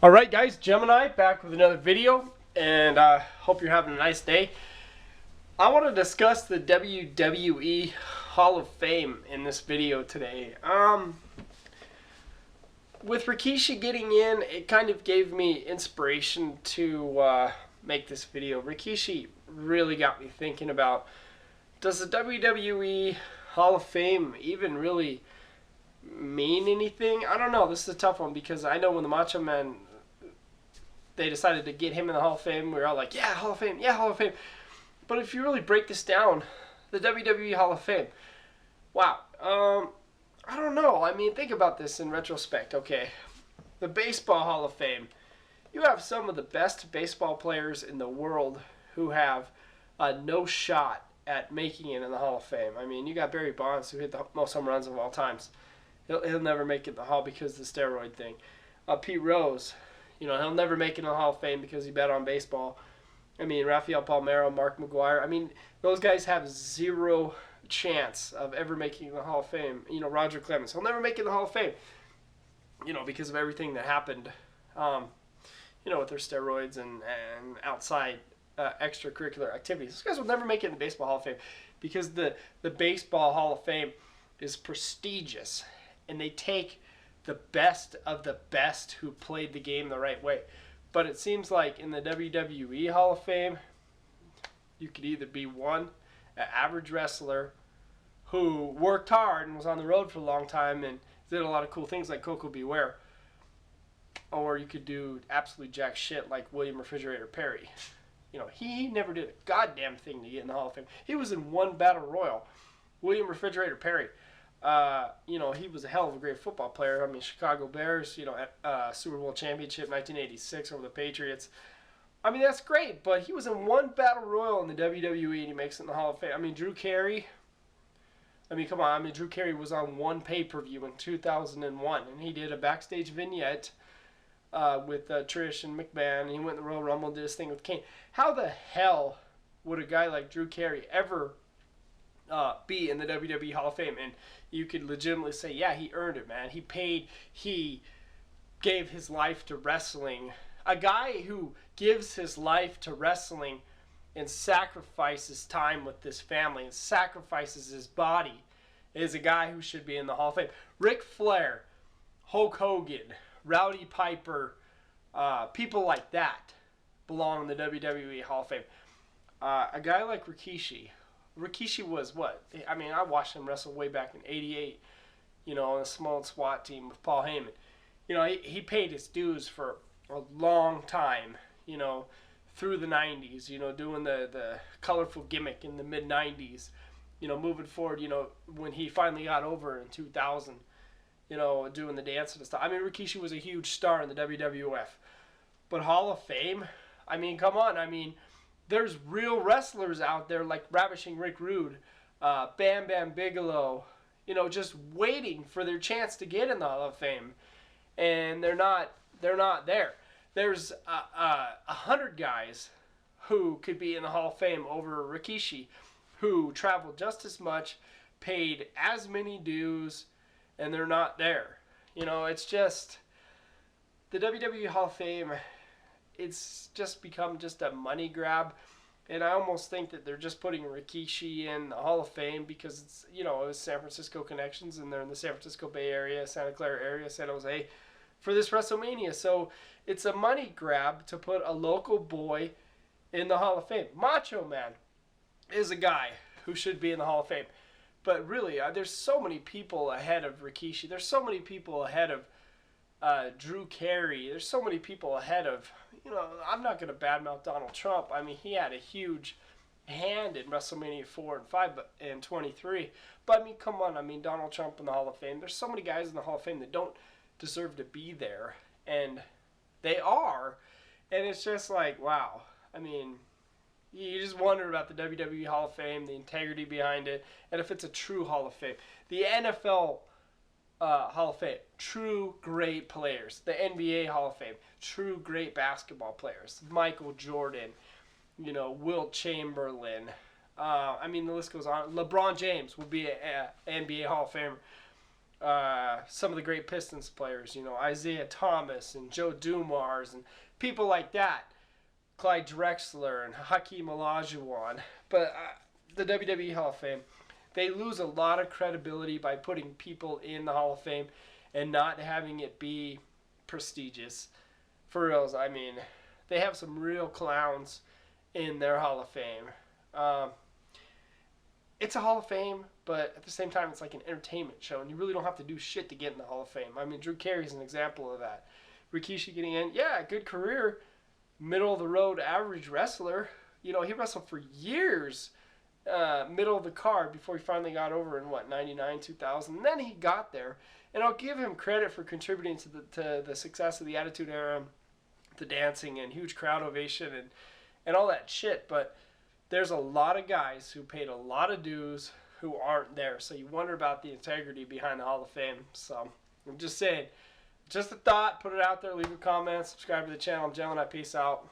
Alright guys, Gemini back with another video, and hope you're having a nice day. I want to discuss the WWE Hall of Fame in this video today. With Rikishi getting in, it kind of gave me inspiration to make this video. Rikishi really got me thinking about, does the WWE Hall of Fame even really mean anything? I don't know. This is a tough one because I know when the Macho Man, they decided to get him in the Hall of Fame, we were all like, yeah, Hall of Fame, yeah, Hall of Fame. But if you really break this down, the WWE Hall of Fame, wow. I don't know. I mean, think about this in retrospect. Okay, the Baseball Hall of Fame, you have some of the best baseball players in the world who have no shot at making it in the Hall of Fame. I mean, you got Barry Bonds, who hit the most home runs of all times. He'll never make it in the Hall because of the steroid thing. Pete Rose, he'll never make it in the Hall of Fame because he bet on baseball. I mean, Rafael Palmeiro, Mark McGwire. I mean, those guys have zero chance of ever making the Hall of Fame. Roger Clemens, he'll never make it in the Hall of Fame. Because of everything that happened, with their steroids and outside extracurricular activities. Those guys will never make it in the Baseball Hall of Fame because the Baseball Hall of Fame is prestigious, and they take the best of the best who played the game the right way. But it seems like in the WWE Hall of Fame, you could either be an average wrestler who worked hard and was on the road for a long time and did a lot of cool things like Coco Beware, or you could do absolutely jack shit like William Refrigerator Perry. He never did a goddamn thing to get in the Hall of Fame. He was in one battle royal. William Refrigerator Perry. He was a hell of a great football player. I mean, Chicago Bears, Super Bowl championship 1986 over the Patriots. I mean, that's great, but he was in one battle royal in the WWE and he makes it in the Hall of Fame. I mean, Drew Carey. I mean, come on. I mean, Drew Carey was on one pay-per-view in 2001 and he did a backstage vignette with Trish and McMahon, and he went in the Royal Rumble and did his thing with Kane. How the hell would a guy like Drew Carey ever be in the WWE Hall of Fame? And you could legitimately say, yeah, he earned it, man. He gave his life to wrestling. A guy who gives his life to wrestling and sacrifices time with his family and sacrifices his body is a guy who should be in the Hall of Fame. Ric Flair, Hulk Hogan, Rowdy Piper, people like that belong in the WWE Hall of Fame. A guy like Rikishi was what? I mean, I watched him wrestle way back in '88, on a small SWAT team with Paul Heyman. He paid his dues for a long time, through the 90s, doing the colorful gimmick in the mid-90s, moving forward, when he finally got over in 2000, doing the dance and stuff. I mean, Rikishi was a huge star in the WWF. But Hall of Fame, I mean, come on. I mean, there's real wrestlers out there like Ravishing Rick Rude, Bam Bam Bigelow, just waiting for their chance to get in the Hall of Fame, and they're not there. There's 100 guys who could be in the Hall of Fame over Rikishi, who traveled just as much, paid as many dues, and they're not there. It's just the WWE Hall of Fame. It's just become just a money grab, and I almost think that they're just putting Rikishi in the Hall of Fame because it's it was San Francisco connections, and they're in the San Francisco Bay Area, Santa Clara area, San Jose, for this WrestleMania. So it's a money grab to put a local boy in the Hall of Fame. Macho Man is a guy who should be in the Hall of Fame, but really, there's so many people ahead of Rikishi. There's so many people ahead of Drew Carey. There's so many people ahead of, I'm not going to badmouth Donald Trump. I mean, he had a huge hand in WrestleMania 4 and 5 and 23. But, I mean, come on. I mean, Donald Trump in the Hall of Fame. There's so many guys in the Hall of Fame that don't deserve to be there. And they are. And it's just like, wow. I mean, you just wonder about the WWE Hall of Fame, the integrity behind it, and if it's a true Hall of Fame. The NFL Hall of Fame, true great players. The NBA Hall of Fame, true great basketball players. Michael Jordan, Wilt Chamberlain. I mean, the list goes on. LeBron James will be an NBA Hall of Famer. some of the great Pistons players, you know, Isaiah Thomas and Joe Dumars and people like that, Clyde Drexler and Hakeem Olajuwon. But the WWE Hall of Fame, they lose a lot of credibility by putting people in the Hall of Fame and not having it be prestigious. For reals, I mean, they have some real clowns in their Hall of Fame. It's a Hall of Fame, but at the same time, it's like an entertainment show, and you really don't have to do shit to get in the Hall of Fame. I mean, Drew Carey's an example of that. Rikishi getting in, yeah, good career, middle of the road average wrestler. You know, he wrestled for years, middle of the card before he finally got over in, what, 99, 2000. And then he got there, and I'll give him credit for contributing to the success of the Attitude Era, the dancing and huge crowd ovation and all that shit, but there's a lot of guys who paid a lot of dues who aren't there. So you wonder about the integrity behind the Hall of Fame. So I'm just saying, just a thought, put it out there, leave a comment, subscribe to the channel. I'm Jelena, peace out.